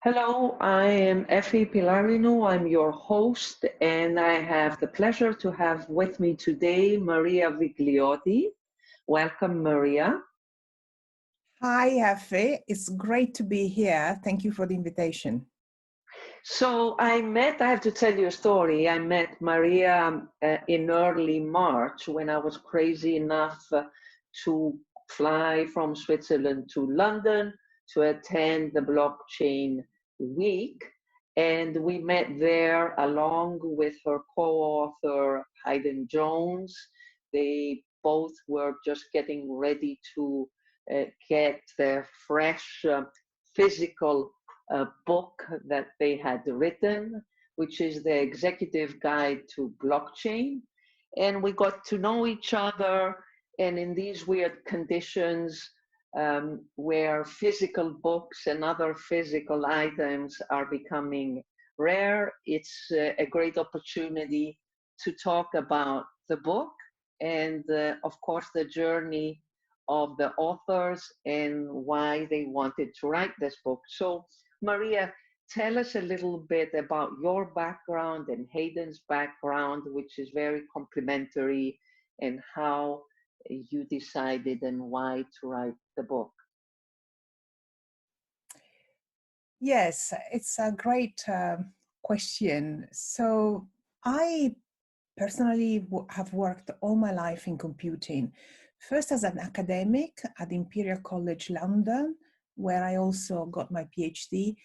Hello, I am Effie Pilarino. I'm your host, and I have the pleasure to have with me today Maria Vigliotti. Welcome, Maria. Hi, Effie. It's great to be here. Thank you for the invitation. So I have to tell you a story. I met Maria in early March when I was crazy enough to fly from Switzerland to London to attend the blockchain week. And we met there along with her co-author, Hayden Jones. They both were just getting ready to get their fresh physical book that they had written, which is the Executive Guide to Blockchain. And we got to know each other. And in these weird conditions, where physical books and other physical items are becoming rare, it's a great opportunity to talk about the book and, of course, the journey of the authors and why they wanted to write this book. So, Maria, tell us a little bit about your background and Hayden's background, which is very complementary, and how you decided and why to write the book. Yes, it's a great question. So, I personally have worked all my life in computing, first as an academic at Imperial College London, where I also got my PhD,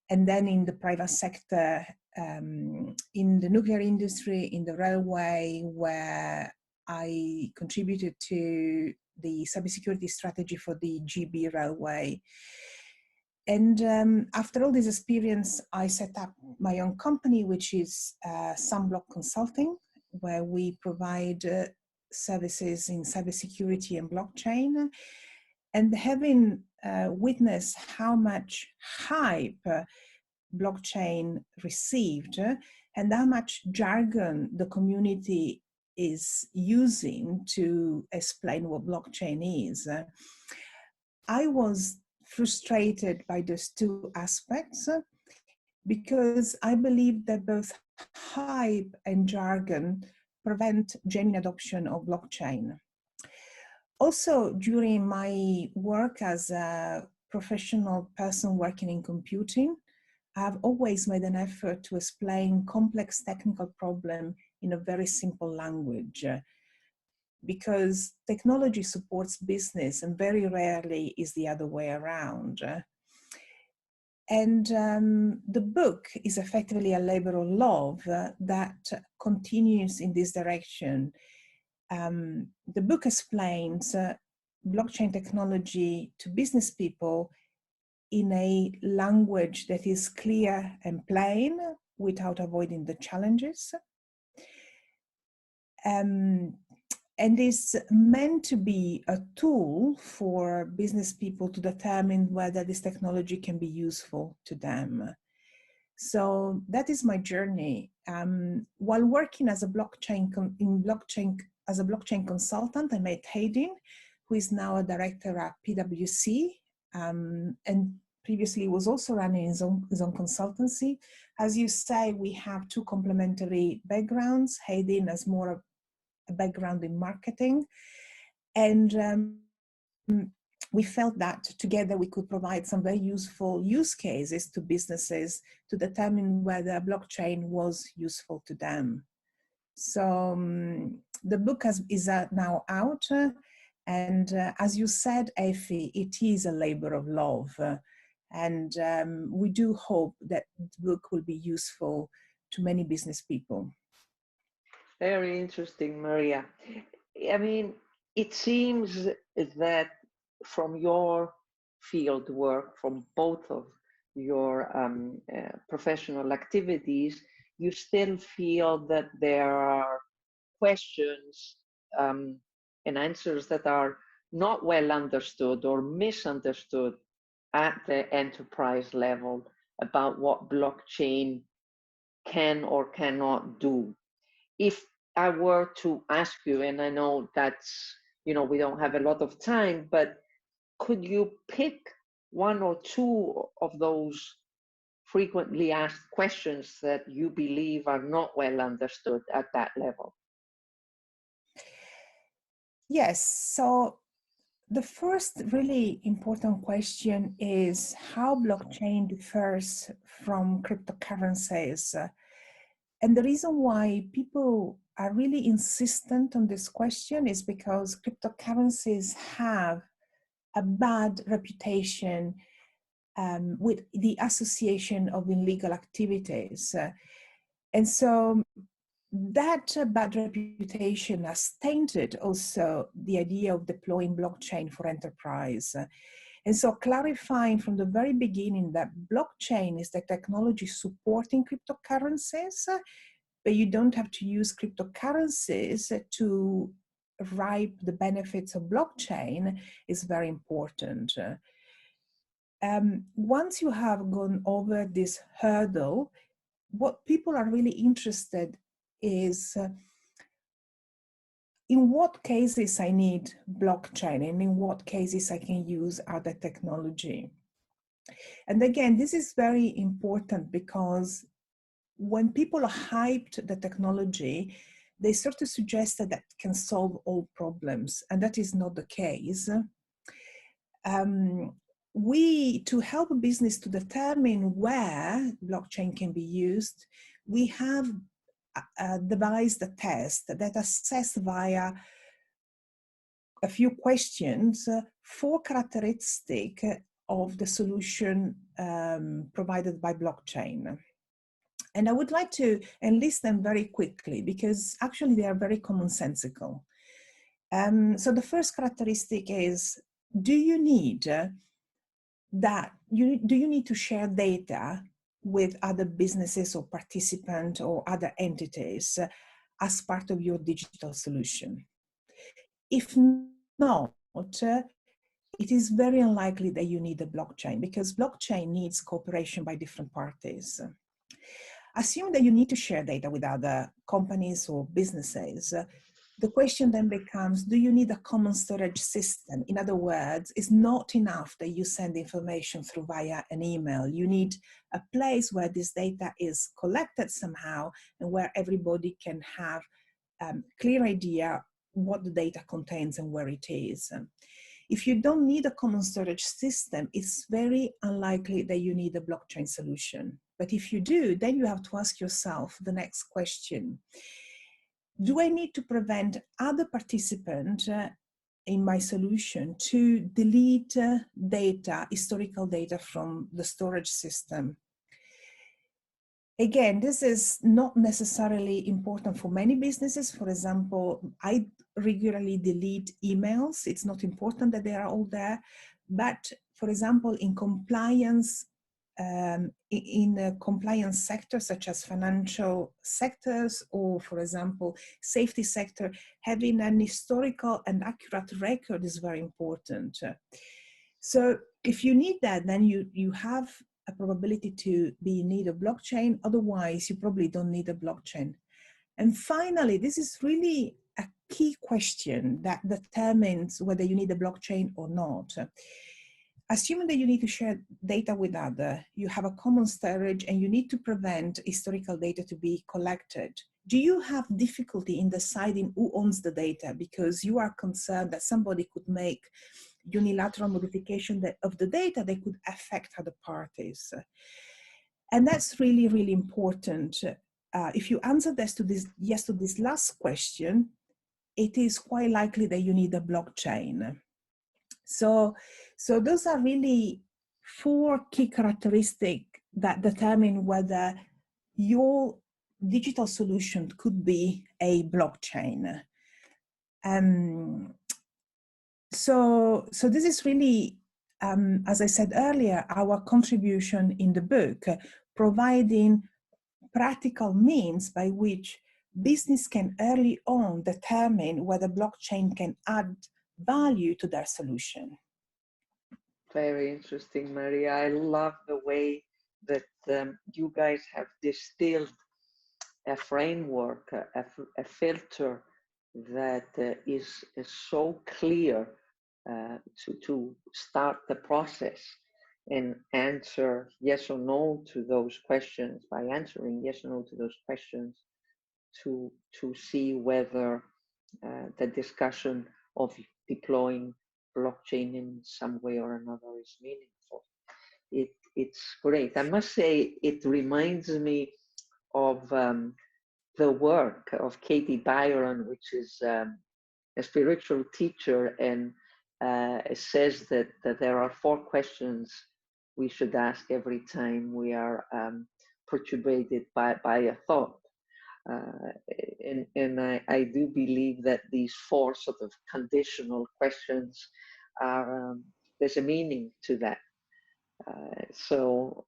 and then in the private sector, in the nuclear industry, in the railway, where I contributed to the cybersecurity strategy for the GB railway. And after all this experience, I set up my own company, which is Sunblock Consulting, where we provide services in cybersecurity and blockchain. And having witnessed how much hype blockchain received and how much jargon the community is using to explain what blockchain is, I was frustrated by those two aspects because I believe that both hype and jargon prevent genuine adoption of blockchain. Also, during my work as a professional person working in computing, I've always made an effort to explain complex technical problems in a very simple language because technology supports business and very rarely is the other way around. And the book is effectively a labor of love that continues in this direction. The book explains blockchain technology to business people in a language that is clear and plain without avoiding the challenges. And is meant to be a tool for business people to determine whether this technology can be useful to them. So that is my journey. While working as a blockchain consultant, I met Hayden, who is now a director at PwC, and previously was also running his own consultancy. As you say, we have two complementary backgrounds. Hayden has more a background in marketing, and we felt that together we could provide some very useful use cases to businesses to determine whether blockchain was useful to them. So the book is now out, and as you said, Effie, it is a labor of love, and we do hope that the book will be useful to many business people. Very interesting, Maria. I mean, it seems that from your field work, from both of your professional activities, you still feel that there are questions and answers that are not well understood or misunderstood at the enterprise level about what blockchain can or cannot do. If I were to ask you, and I know that's, we don't have a lot of time, but could you pick one or two of those frequently asked questions that you believe are not well understood at that level? Yes. So the first really important question is how blockchain differs from cryptocurrencies. And the reason why people are really insistent on this question is because cryptocurrencies have a bad reputation with the association of illegal activities. And so that bad reputation has tainted also the idea of deploying blockchain for enterprise. And so clarifying from the very beginning that blockchain is the technology supporting cryptocurrencies, but you don't have to use cryptocurrencies to reap the benefits of blockchain is very important. Once you have gone over this hurdle, what people are really interested is in what cases I need blockchain and in what cases I can use other technology. And again, this is very important because when people hyped the technology, they sort of suggested that can solve all problems, and that is not the case. To help a business to determine where blockchain can be used, we have devised a test that assess via a few questions 4 characteristics of the solution provided by blockchain. And I would like to enlist them very quickly because actually they are very commonsensical. So the first characteristic is, do you need do you need to share data with other businesses or participants or other entities as part of your digital solution? If not, it is very unlikely that you need a blockchain because blockchain needs cooperation by different parties. Assume that you need to share data with other companies or businesses. The question then becomes, do you need a common storage system? In other words, it's not enough that you send information through via an email. You need a place where this data is collected somehow and where everybody can have a clear idea what the data contains and where it is. If you don't need a common storage system, it's very unlikely that you need a blockchain solution. But if you do, then you have to ask yourself the next question. Do I need to prevent other participants in my solution to delete data, historical data from the storage system? Again, this is not necessarily important for many businesses. For example, I regularly delete emails. It's not important that they are all there. But for example, in compliance, in a compliance sector, such as financial sectors, or for example, safety sector, having an historical and accurate record is very important. So if you need that, then you have a probability to be in need of blockchain. Otherwise, you probably don't need a blockchain. And finally, this is really a key question that determines whether you need a blockchain or not. Assuming that you need to share data with others, you have a common storage and you need to prevent historical data to be collected. Do you have difficulty in deciding who owns the data because you are concerned that somebody could make unilateral modification of the data that could affect other parties? And that's really, really important. If you answer yes to this last question, it is quite likely that you need a blockchain. So those are really 4 key characteristics that determine whether your digital solution could be a blockchain. So this is really, as I said earlier, our contribution in the book, providing practical means by which business can early on determine whether blockchain can add value to their solution. Very interesting, Maria. I love the way that you guys have distilled a framework, a filter that is so clear to start the process. and answer yes or no to those questions. By answering yes or no to those questions, to see whether the discussion of deploying blockchain in some way or another is meaningful. It's great. I must say, it reminds me of the work of Katie Byron, which is a spiritual teacher, and says that there are 4 questions we should ask every time we are perturbated by a thought. And I do believe that these 4 sort of conditional questions are, there's a meaning to that. So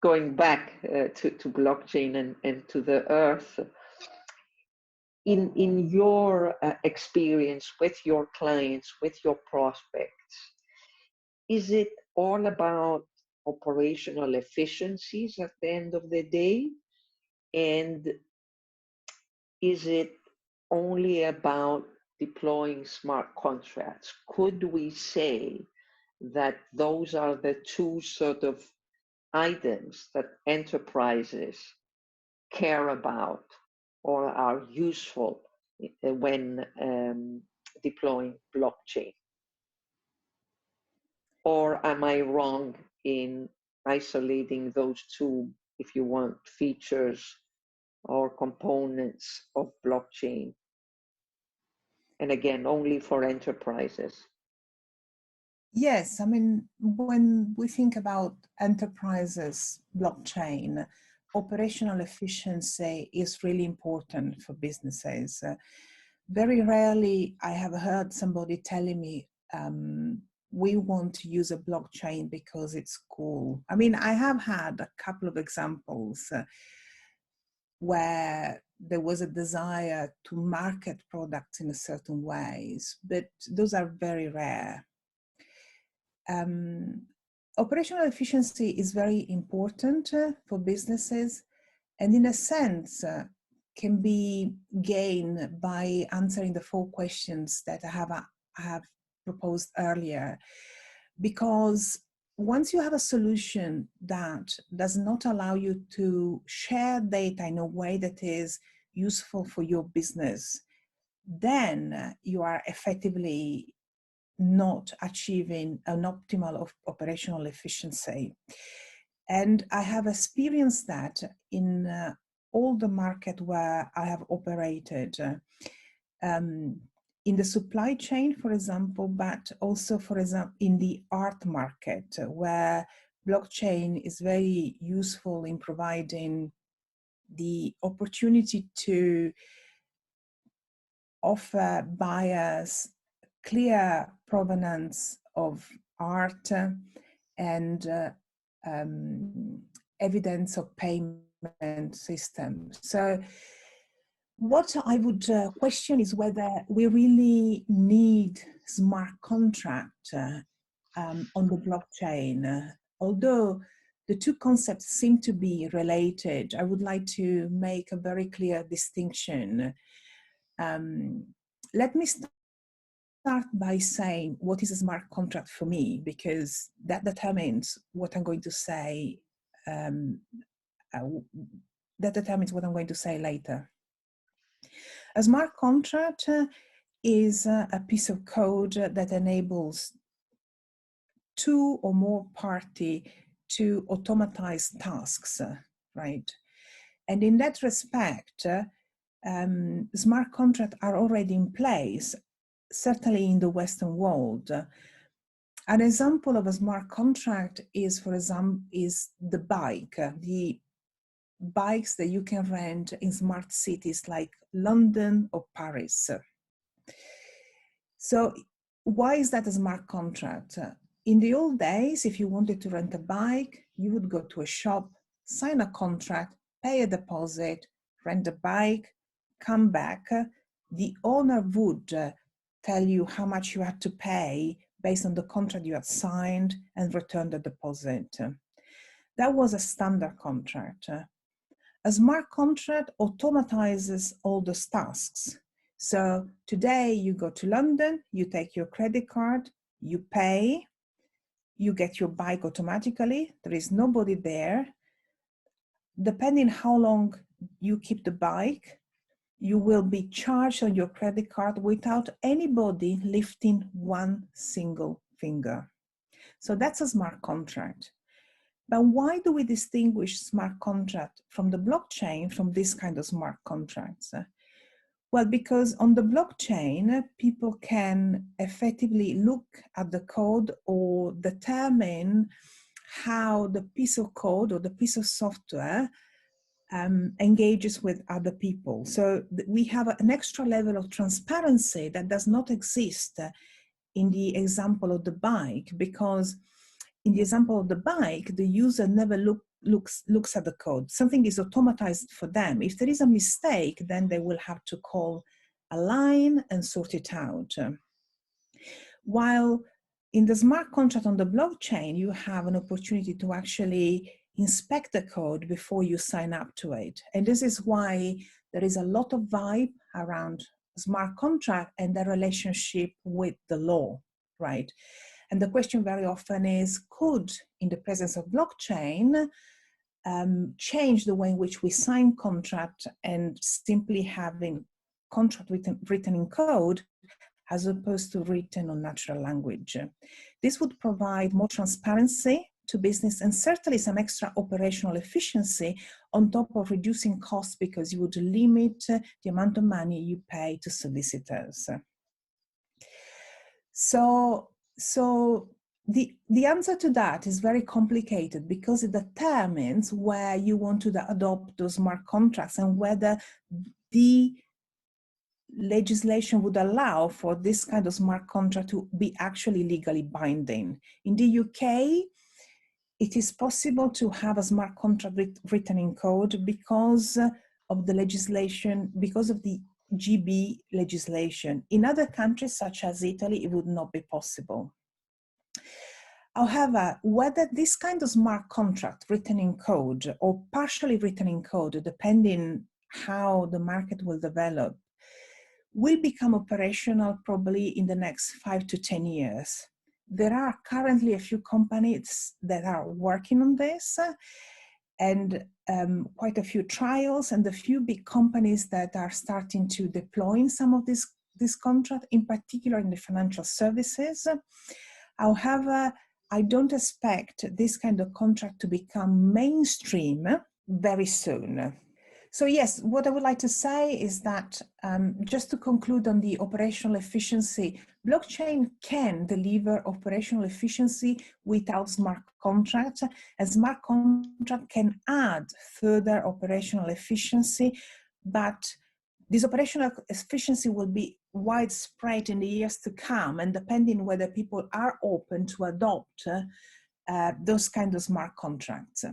going back to blockchain and to the earth, in your experience with your clients, with your prospects, is it all about operational efficiencies at the end of the day? And is it only about deploying smart contracts? Could we say that those are the 2 sort of items that enterprises care about or are useful when deploying blockchain? Or am I wrong in isolating those 2, if you want, features or components of blockchain? And again, only for enterprises. Yes, I mean, when we think about enterprises, blockchain, operational efficiency is really important for businesses. Very rarely I have heard somebody telling me, we want to use a blockchain because it's cool. I mean, I have had a couple of examples where there was a desire to market products in a certain ways, but those are very rare. Operational efficiency is very important for businesses, and in a sense can be gained by answering the 4 questions that I have proposed earlier. Because once you have a solution that does not allow you to share data in a way that is useful for your business, then you are effectively not achieving an optimal of operational efficiency. And I have experienced that in all the market where I have operated, in the supply chain, for example, but also, for example, in the art market, where blockchain is very useful in providing the opportunity to offer buyers clear provenance of art and evidence of payment system. So what I would question is whether we really need smart contract on the blockchain. Although the 2 concepts seem to be related, I would like to make a very clear distinction. Let me start by saying what is a smart contract for me, because that determines what I'm going to say. That determines what I'm going to say later. A smart contract is a piece of code that enables 2 or more parties to automatize tasks, right? And in that respect, smart contracts are already in place, certainly in the Western world. An example of a smart contract is, for example, is the bikes that you can rent in smart cities like London or Paris. So why is that a smart contract? In the old days, if you wanted to rent a bike, you would go to a shop, sign a contract, pay a deposit, rent a bike, come back. The owner would tell you how much you had to pay based on the contract you had signed and return the deposit. That was a standard contract. A smart contract automatizes all those tasks. So today you go to London, you take your credit card, you pay, you get your bike automatically. There is nobody there. Depending how long you keep the bike, you will be charged on your credit card without anybody lifting one single finger. So that's a smart contract. But why do we distinguish smart contract from the blockchain from this kind of smart contracts? Well, because on the blockchain, people can effectively look at the code or determine how the piece of code or the piece of software engages with other people. So we have an extra level of transparency that does not exist in the example of the bike, because in the example of the bike, the user never looks at the code. Something is automatized for them. If there is a mistake, then they will have to call a line and sort it out. While in the smart contract on the blockchain, you have an opportunity to actually inspect the code before you sign up to it. And this is why there is a lot of vibe around smart contract and their relationship with the law, right? And the question very often is, could, in the presence of blockchain, change the way in which we sign contract and simply having contract written in code as opposed to written on natural language. This would provide more transparency to business and certainly some extra operational efficiency on top of reducing costs, because you would limit the amount of money you pay to solicitors. So the answer to that is very complicated, because it determines where you want to adopt those smart contracts and whether the legislation would allow for this kind of smart contract to be actually legally binding. In the UK, it is possible to have a smart contract written in code because of the legislation, because of the GB legislation. In other countries, such as Italy, it would not be possible. However, whether this kind of smart contract written in code or partially written in code, depending how the market will develop, will become operational probably in the next 5 to 10 years. There are currently a few companies that are working on this, and quite a few trials, and a few big companies that are starting to deploy some of this contract, in particular in the financial services. However, I don't expect this kind of contract to become mainstream very soon. So yes, what I would like to say is that just to conclude on the operational efficiency, blockchain can deliver operational efficiency without smart contracts, and smart contract can add further operational efficiency, but this operational efficiency will be widespread in the years to come, and depending whether people are open to adopt those kind of smart contracts.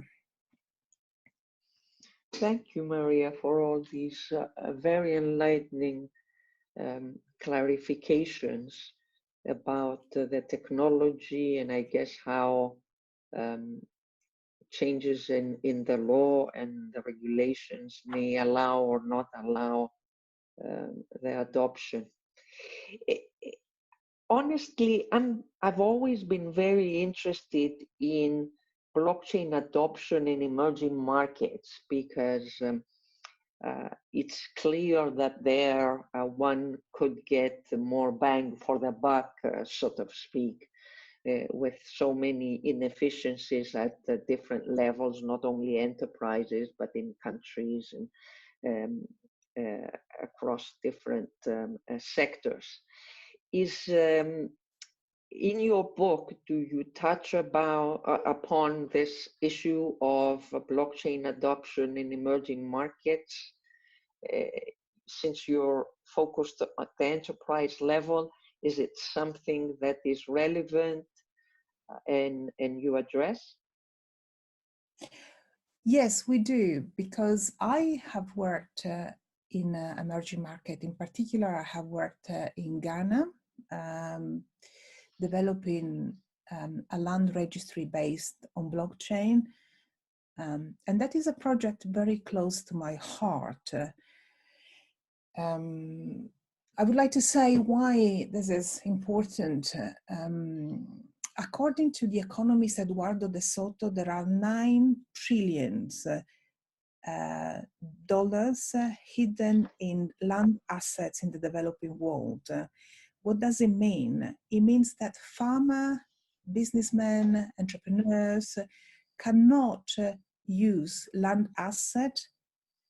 Thank you, Maria, for all these very enlightening clarifications about the technology, and I guess how changes in the law and the regulations may allow or not allow the adoption. Honestly, I've always been very interested in blockchain adoption in emerging markets, because it's clear that there one could get more bang for the buck, so to speak, with so many inefficiencies at different levels, not only enterprises, but in countries and across different sectors. Is in your book, do you touch upon this issue of blockchain adoption in emerging markets? Since you're focused at the enterprise level, is it something that is relevant and you address? Yes, we do, because I have worked in emerging market. In particular, I have worked in Ghana, developing a land registry based on blockchain. And that is a project very close to my heart. I would like to say why this is important. according to the economist Eduardo de Soto, there are 9 trillion dollars hidden in land assets in the developing world. What does it mean? It means that farmers, businessmen, entrepreneurs cannot use land asset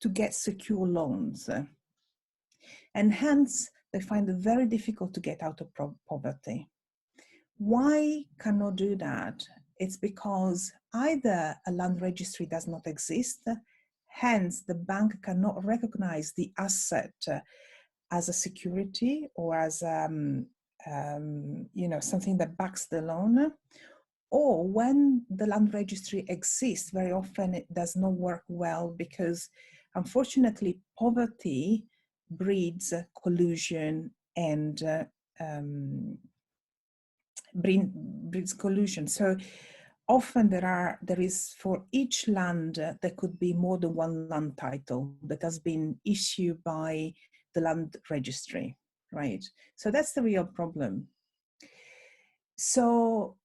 to get secure loans. And hence, they find it very difficult to get out of poverty. Why cannot do that? It's because either a land registry does not exist, hence the bank cannot recognize the asset as a security or as something that backs the loan. Or when the land registry exists, very often it does not work well because unfortunately poverty breeds collusion and breeds collusion. So often there is for each land there could be more than one land title that has been issued by the land registry, right? So that's the real problem. So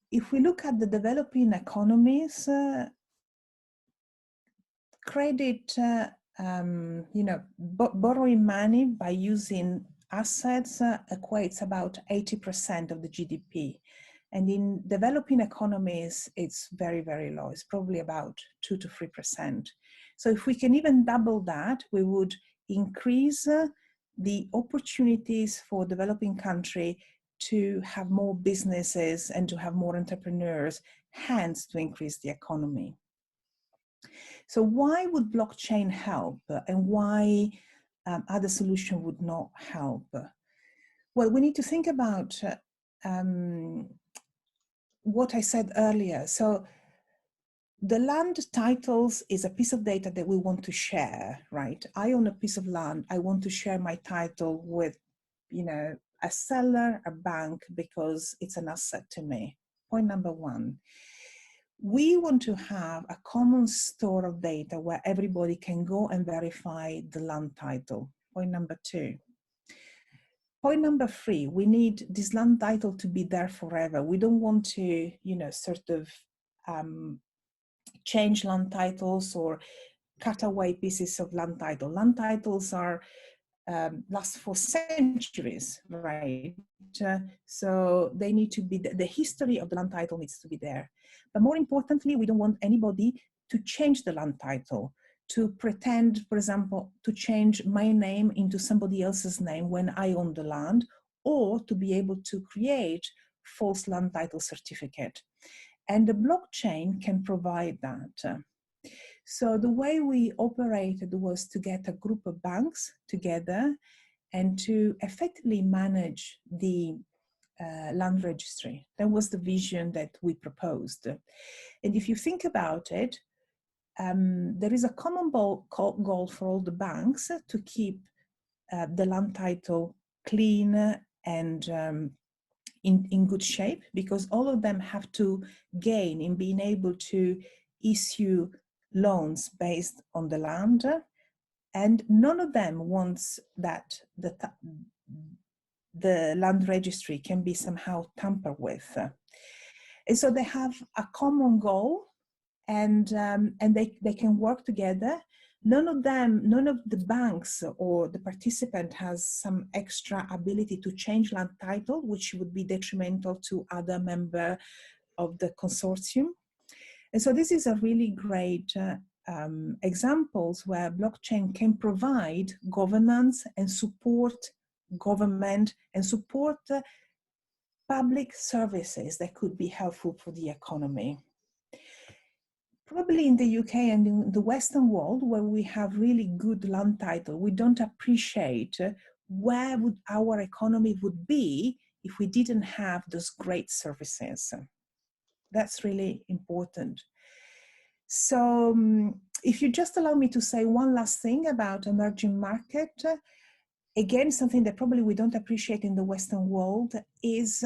if we look at the developing economies, credit, borrowing money by using assets equates about 80% of the GDP. And in developing economies, it's very, very low. It's probably about 2 to 3%. So if we can even double that, we would increase the opportunities for developing country to have more businesses and to have more entrepreneurs, hence to increase the economy. So why would blockchain help and why other solution would not help? Well, we need to think about what I said earlier. So the land titles is a piece of data that we want to share, right? I own a piece of land. I want to share my title with, a seller, a bank, because it's an asset to me. Point number one. We want to have a common store of data where everybody can go and verify the land title. Point number two. Point number three, we need this land title to be there forever. We don't want to, change land titles or cut away pieces of land title. Land titles are last for centuries, right? So they need to be, the history of the land title needs to be there. But more importantly, we don't want anybody to change the land title, to pretend, for example, to change my name into somebody else's name when I own the land, or to be able to create false land title certificate. And the blockchain can provide that. So the way we operated was to get a group of banks together and to effectively manage the land registry. That was the vision that we proposed. And if you think about it, there is a common goal for all the banks to keep the land title clean and in good shape, because all of them have to gain in being able to issue loans based on the land, and none of them wants that the land registry can be somehow tampered with. And so they have a common goal, and they can work together. None of the banks or the participant has some extra ability to change land title, which would be detrimental to other member of the consortium. And so this is a really great examples where blockchain can provide governance and support government and support public services that could be helpful for the economy. Probably in the UK and in the Western world, where we have really good land title, we don't appreciate where would our economy would be if we didn't have those great services. That's really important. So if you just allow me to say one last thing about emerging market, again, something that probably we don't appreciate in the Western world is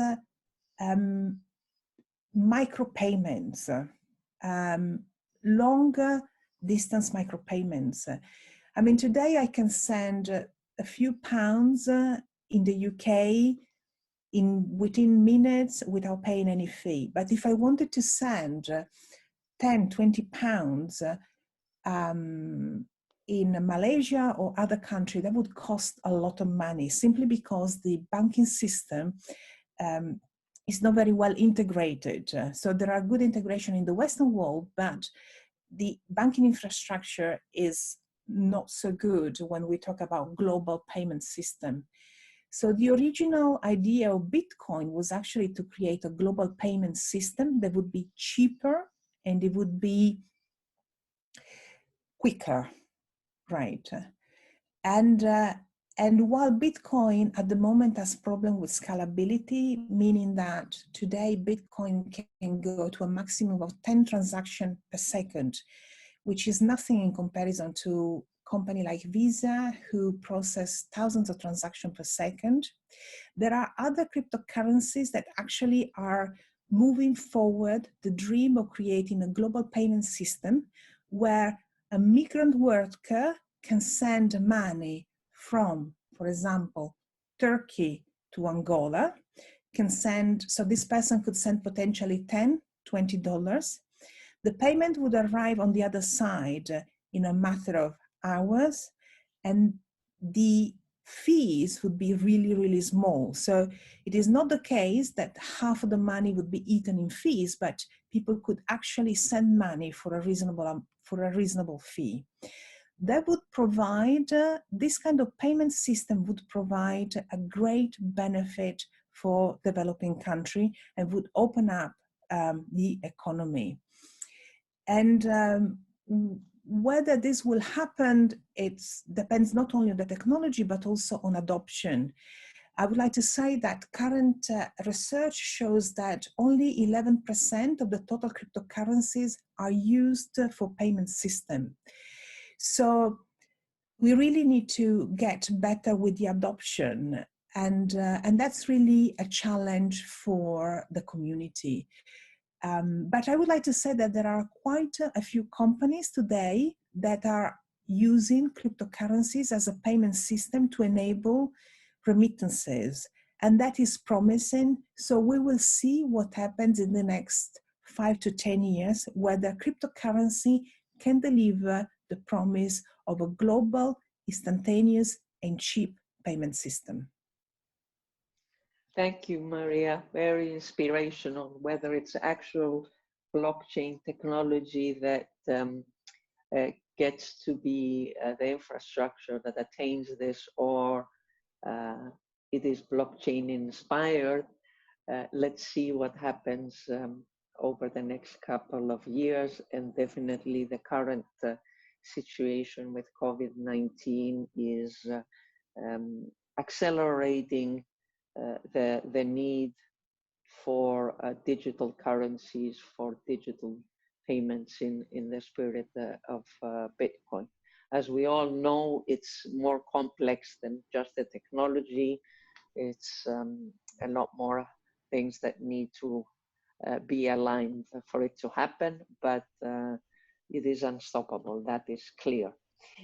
micropayments, longer distance micropayments. I mean, today I can send a few pounds in the UK within minutes without paying any fee. But if I wanted to send 10, 20 pounds in Malaysia or other country, that would cost a lot of money simply because the banking system is not very well integrated. So there are good integration in the Western world, but the banking infrastructure is not so good when we talk about global payment system. So the original idea of Bitcoin was actually to create a global payment system that would be cheaper and it would be quicker, right? And while Bitcoin at the moment has problem with scalability, meaning that today Bitcoin can go to a maximum of 10 transactions per second, which is nothing in comparison to company like Visa, who process thousands of transactions per second. There are other cryptocurrencies that actually are moving forward the dream of creating a global payment system where a migrant worker can send money from, for example, Turkey to Angola, so this person could send potentially $10, $20. The payment would arrive on the other side in a matter of hours, and the fees would be really, really small. So it is not the case that half of the money would be eaten in fees, but people could actually send money for a reasonable fee. That would provide, this kind of payment system would provide a great benefit for developing country and would open up the economy. And whether this will happen, it depends not only on the technology, but also on adoption. I would like to say that current research shows that only 11% of the total cryptocurrencies are used for payment system. So we really need to get better with the adoption. And that's really a challenge for the community. But I would like to say that there are quite a few companies today that are using cryptocurrencies as a payment system to enable remittances. And that is promising. So we will see what happens in the next 5 to 10 years, whether cryptocurrency can deliver the promise of a global, instantaneous, and cheap payment system. Thank you, Maria. Very inspirational, whether it's actual blockchain technology that gets to be the infrastructure that attains this, or it is blockchain inspired. Let's see what happens over the next couple of years, and definitely the current situation with COVID-19 is accelerating the need for digital currencies, for digital payments in the spirit of Bitcoin. As we all know, it's more complex than just the technology. It's a lot more things that need to be aligned for it to happen, but it is unstoppable, that is clear.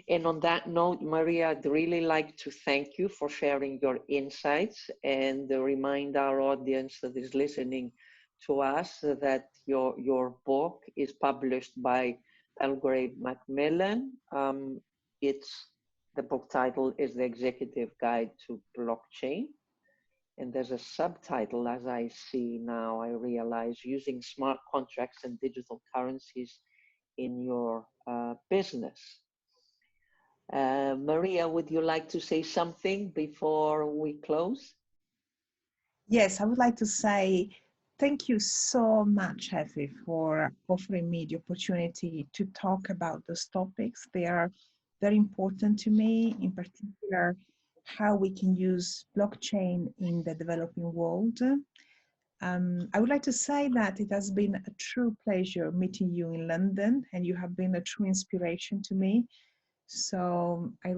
And on that note, Maria, I'd really like to thank you for sharing your insights and remind our audience that is listening to us that your book is published by Belgrave Macmillan. The book title is The Executive Guide to Blockchain. And there's a subtitle, as I see now, I realize, using smart contracts and digital currencies in your business. Maria, would you like to say something before we close? Yes, I would like to say thank you so much, Effie, for offering me the opportunity to talk about those topics. They are very important to me, in particular, how we can use blockchain in the developing world. I would like to say that it has been a true pleasure meeting you in London, and you have been a true inspiration to me. So I'm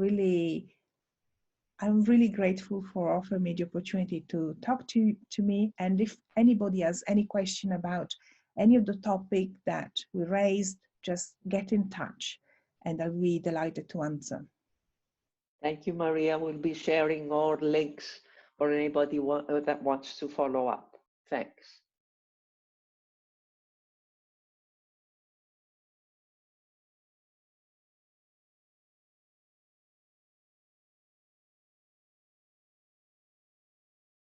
really grateful for offering me the opportunity to talk to me. And if anybody has any question about any of the topic that we raised, just get in touch and I'll be delighted to answer. Thank you, Maria. We'll be sharing all links or anybody that wants to follow up? Thanks.